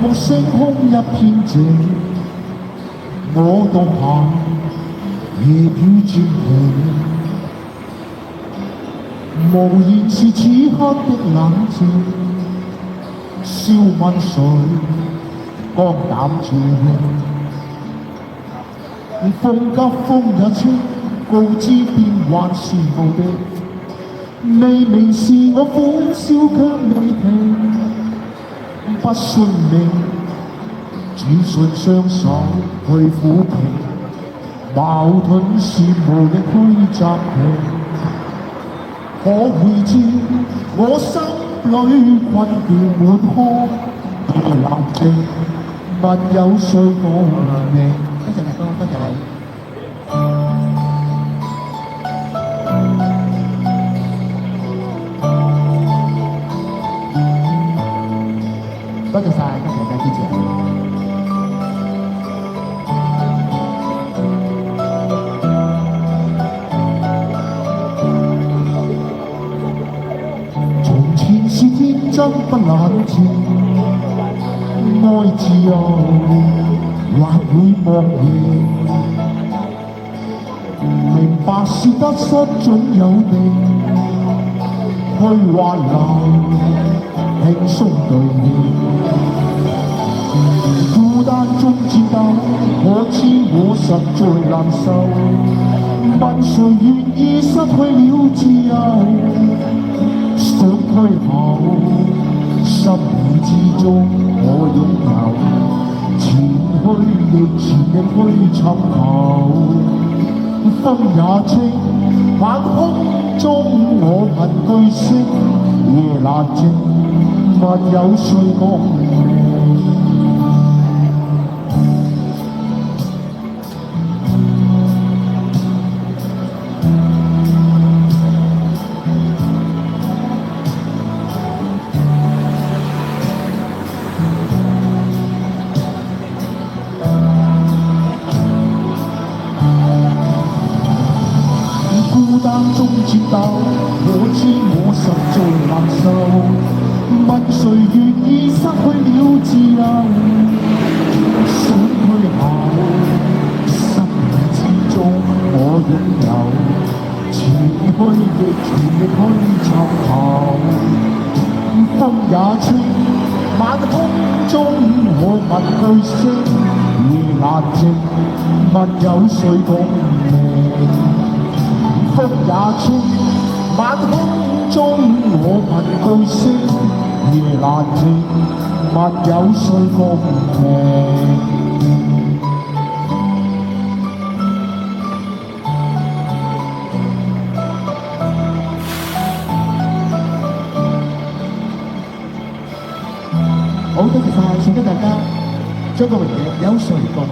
望星空一片靜，我當下夜雨漸停，無言是此刻的冷靜，笑問誰肝膽照應，風急風也清，告知變幻是無敵，未明是我苦笑卻未停，不信命，轉瞬雙手去撫平，矛盾是無力去暫停。可會知我心裏困倦滿腔，夜闌靜，問有誰共鳴？多謝大哥，多謝你。多謝晒，多謝大家支持。從前是天真不冷靜，愛自由或會忘形，明白是得失總有定，去挽留輕鬆對面。孤單中戰鬥，可知我實在難受。問誰願意失去了自由？想退後，心意之中我擁有。前去亦前力去尋求，風也清，晚空中我問句聲，夜闌靜，問有誰共鳴？孤單中戰鬥，我知我實在難受。問誰願意失去了自由？想退後，心意之中我擁有。前去亦全力去尋求。風也清，晚空中我問句聲，夜闌靜，問有誰共鳴？風也清，晚空中我問句聲，夜闌靜，問有誰共鳴？好，多謝晒，送俾大家張國榮嘅《有誰共鳴》。